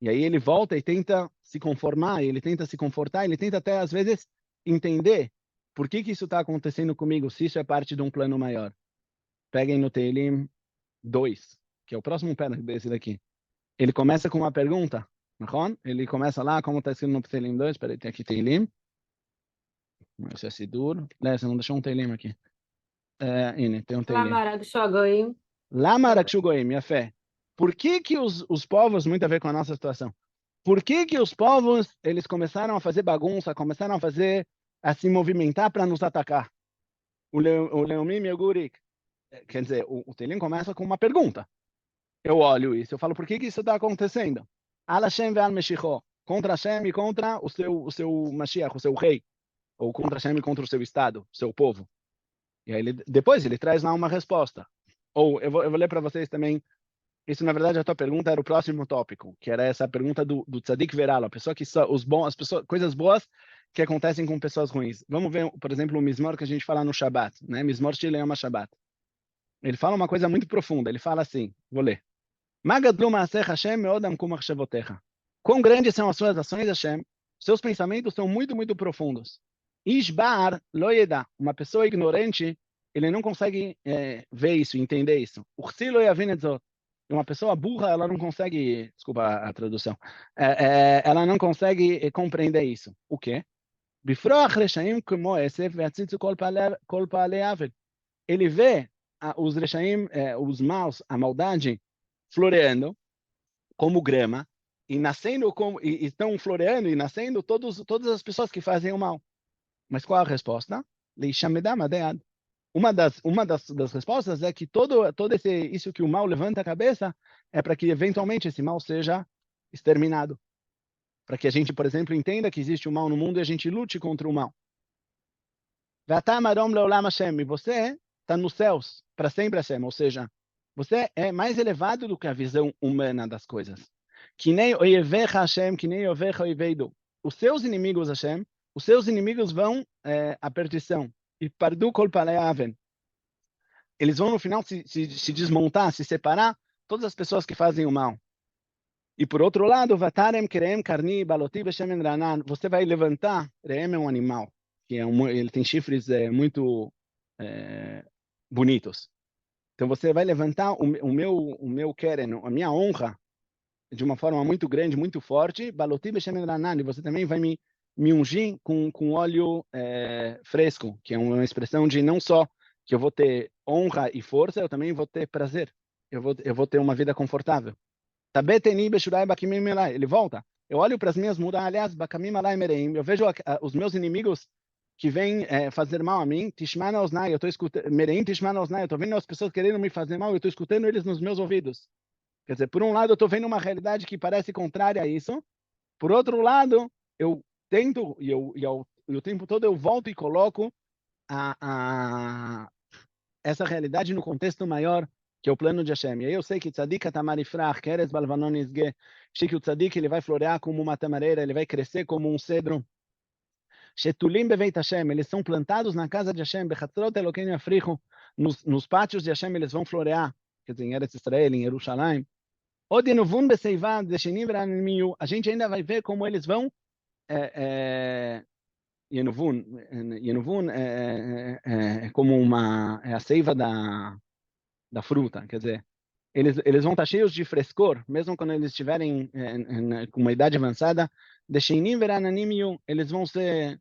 E aí ele volta e tenta se conformar, ele tenta se confortar, ele tenta até, às vezes, entender por que isso está acontecendo comigo, se isso é parte de um plano maior. Peguem no Teilim 2, que é o próximo pé desse daqui. Ele começa com uma pergunta, não? Ele começa lá, como está escrito no Teilim 2, espera aí, tem aqui Teilim. Esse é Sidur. Você não deixou um Teilim aqui. Tem um Teilim. Lamarag Shogoim. Lama Rakshu Goim, minha fé. Por que os povos, muito a ver com a nossa situação, por que os povos, eles começaram a fazer bagunça, começaram a se movimentar para nos atacar? O Leumim e o Gurik. Quer dizer, o Teilim começa com uma pergunta. Eu olho isso, eu falo, por que isso está acontecendo? Al Hashem ve'al Meshicho. Contra Hashem e contra o seu Mashiach, o seu rei. Ou contra Hashem e contra o seu estado, o seu povo. E aí depois ele traz lá uma resposta. Ou eu vou ler para vocês também. Isso, na verdade, a tua pergunta era o próximo tópico, que era essa pergunta do tzadik veralo, a pessoa que as pessoas, coisas boas que acontecem com pessoas ruins. Vamos ver, por exemplo, o Mizmor que a gente fala no Shabbat, né? Mizmor Shileyama Shabbat. Ele fala uma coisa muito profunda. Ele fala assim, vou ler. Magadlu ma'aseh Hashem me'odam kumach shavotecha. Quão grandes são as suas ações, Hashem? Seus pensamentos são muito, muito profundos. Ishbar lo yeda. Uma pessoa ignorante, ele não consegue ver isso, entender isso. Ursi lo yavin et zot. Uma pessoa burra, ela não consegue, desculpa a tradução, ela não consegue compreender isso. O quê? Bifroach reshaim como esef ve'atzitzu kol pa'alei avel. Ele vê os reshaim, os maus, a maldade, floreando como grama, e nascendo e estão floreando e nascendo todas as pessoas que fazem o mal. Mas qual a resposta? Leishamedam adead. Uma das respostas é que todo isso que o mal levanta a cabeça é para que eventualmente esse mal seja exterminado. Para que a gente, por exemplo, entenda que existe o mal no mundo e a gente lute contra o mal. E você está nos céus para sempre, Hashem. Ou seja, você é mais elevado do que a visão humana das coisas. Que nem oyevecha Hashem, que nem oyevecha oiveido. Os seus inimigos, Hashem, os seus inimigos vão à perdição. E pardu kol palei aven. Eles vão no final se desmontar, se separar, todas as pessoas que fazem o mal. E por outro lado, vatarem kerem karni baloti beshemen ranan. Você vai levantar, reem é um animal, que ele tem chifres muito bonitos. Então você vai levantar o meu keren, a minha honra, de uma forma muito grande, muito forte, baloti b'shemen ra'nan, e você também vai me ungir com óleo fresco, que é uma expressão de não só que eu vou ter honra e força, eu também vou ter prazer. Eu vou ter uma vida confortável. Tabeteni b'shurai bakimim elai. Ele volta. Eu olho para as minhas muralhas, bakamim alai mereim. Eu vejo os meus inimigos que vêm fazer mal a mim. Tishmana osnai. Eu estou escutando. Mereim tishmana osnai. Eu estou vendo as pessoas querendo me fazer mal. Eu estou escutando eles nos meus ouvidos. Quer dizer, por um lado, eu estou vendo uma realidade que parece contrária a isso. Por outro lado, eu tento e o tempo todo eu volto e coloco essa realidade no contexto maior, que é o plano de Hashem. E aí eu sei que tzadik tamar ifrach, keres balvanon isge, que o tzadik ele vai florear como uma tamareira, ele vai crescer como um cedro. Shetulim beveit Hashem, eles são plantados na casa de Hashem, bechatzrot elokeinu yafrichu, nos pátios de Hashem eles vão florear, quer dizer, em Eretz Israel, em Jerusalém. Od yenuvun beseivad, deshenim veranimiu, a gente ainda vai ver como eles vão Yenuvun é como a seiva da fruta, quer dizer, eles vão estar cheios de frescor, mesmo quando eles estiverem com uma idade avançada. Deshenim verananimiu, eles vão ser,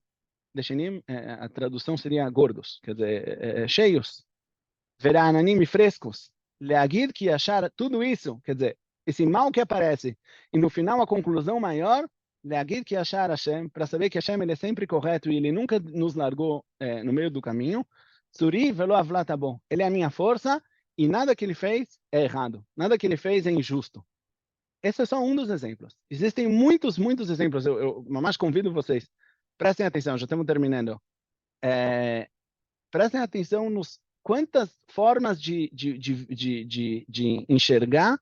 deshenim, a tradução seria gordos, quer dizer, cheios. Verananim, frescos. Leagid que achar tudo isso, quer dizer, esse mal que aparece, e no final a conclusão maior, Leagid que achar Hashem, para saber que Hashem ele é sempre correto e ele nunca nos largou no meio do caminho. Tsuri velo avlat bom. Ele é a minha força e nada que ele fez é errado. Nada que ele fez é injusto. Esse é só um dos exemplos. Existem muitos, muitos exemplos. Eu mais convido vocês. Prestem atenção, já estamos terminando. Prestem atenção nos quantas formas de enxergar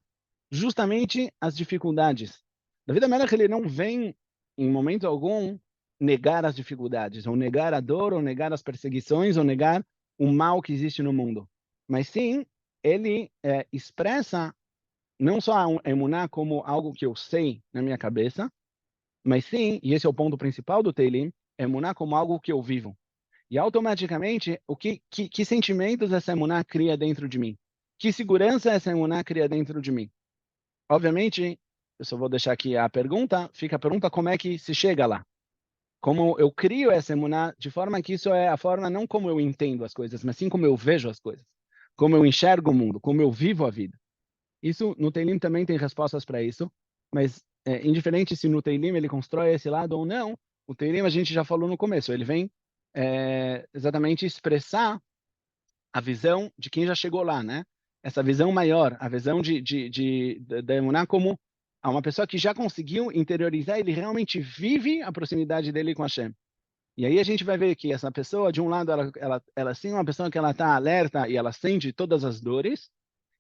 justamente as dificuldades. David HaMelech, ele não vem, em momento algum, negar as dificuldades, ou negar a dor, ou negar as perseguições, ou negar o mal que existe no mundo. Mas sim, ele expressa não só a emuná como algo que eu sei na minha cabeça, mas sim, e esse é o ponto principal do Teilim, emuná como algo que eu vivo. E automaticamente, que sentimentos essa emuná cria dentro de mim? Que segurança essa emuná cria dentro de mim? Obviamente, eu só vou deixar aqui a pergunta, fica a pergunta como é que se chega lá? Como eu crio essa emuná de forma que isso é a forma não como eu entendo as coisas, mas sim como eu vejo as coisas. Como eu enxergo o mundo, como eu vivo a vida. Isso, no Teilim também tem respostas para isso, mas indiferente se no Teilim ele constrói esse lado ou não, o Teilim a gente já falou no começo, ele vem exatamente expressar a visão de quem já chegou lá, né? Essa visão maior, a visão da Emuná como uma pessoa que já conseguiu interiorizar, ele realmente vive a proximidade dele com Hashem. E aí a gente vai ver que essa pessoa, de um lado, ela sim é uma pessoa que ela está alerta e ela sente todas as dores,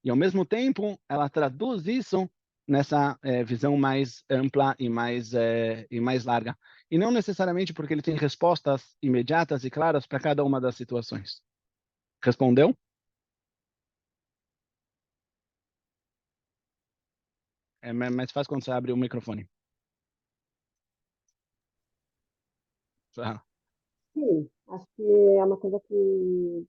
e ao mesmo tempo ela traduz isso nessa visão mais ampla e mais larga. E não necessariamente porque ele tem respostas imediatas e claras para cada uma das situações. Respondeu? É mais fácil quando você abre o microfone. Tá. Sim, acho que é uma coisa que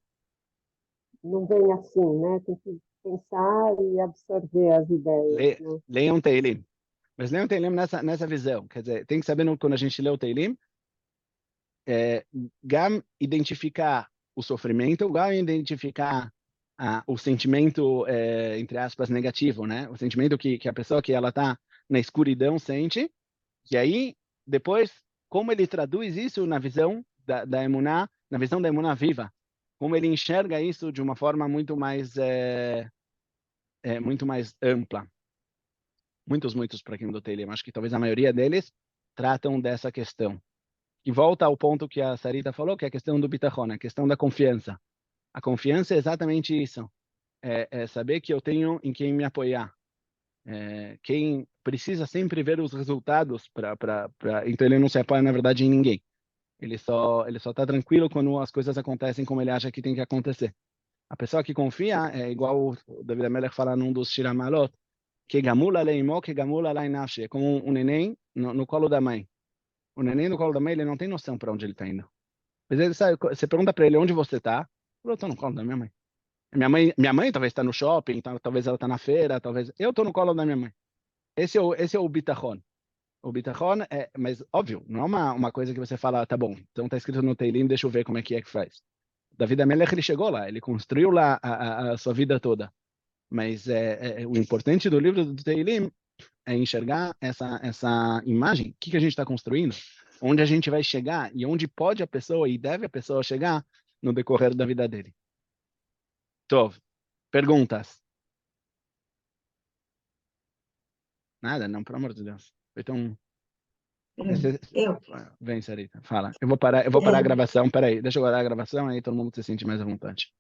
não vem assim, né? Tem que pensar e absorver as ideias, né? Leiam Teilim. Mas leiam Teilim nessa visão. Quer dizer, tem que saber quando a gente lê o Teilim, Gam identificar o sofrimento, Gam identificar o sentimento, entre aspas, negativo, né? O sentimento que a pessoa que ela está na escuridão sente, e aí, depois, como ele traduz isso na visão da Emuná, na visão da Emuná viva, como ele enxerga isso de uma forma muito mais ampla. Muitos para quem do Teilim, acho que talvez a maioria deles tratam dessa questão. E volta ao ponto que a Sarita falou, que é a questão do bitachon, a questão da confiança. A confiança é exatamente isso. É saber que eu tenho em quem me apoiar. Quem precisa sempre ver os resultados então ele não se apoia, na verdade, em ninguém. Ele só está tranquilo quando as coisas acontecem como ele acha que tem que acontecer. A pessoa que confia é igual o David HaMelech fala num dos Shir HaMalot, que gamula leimo, que gamula lai nafshi. É como um neném no colo da mãe. O neném no colo da mãe, ele não tem noção para onde ele está indo. Mas ele sabe, você pergunta para ele onde você está, eu estou no colo da minha mãe. Minha mãe talvez está no shopping, talvez ela está na feira, talvez eu estou no colo da minha mãe. esse é o bitachon. O bitachon mas óbvio, não é uma coisa que você fala, tá bom, então tá escrito no Teilim, deixa eu ver como é que faz. David HaMelech, ele chegou lá, ele construiu lá a sua vida toda. Mas o importante do livro do Teilim é enxergar essa imagem, o que a gente está construindo, onde a gente vai chegar e onde pode a pessoa e deve a pessoa chegar no decorrer da vida dele. Tov, perguntas? Nada, não, pelo amor de Deus. Então, Eu, vem, Sarita, fala. Eu vou parar a gravação, peraí, deixa eu parar a gravação, aí todo mundo se sente mais à vontade.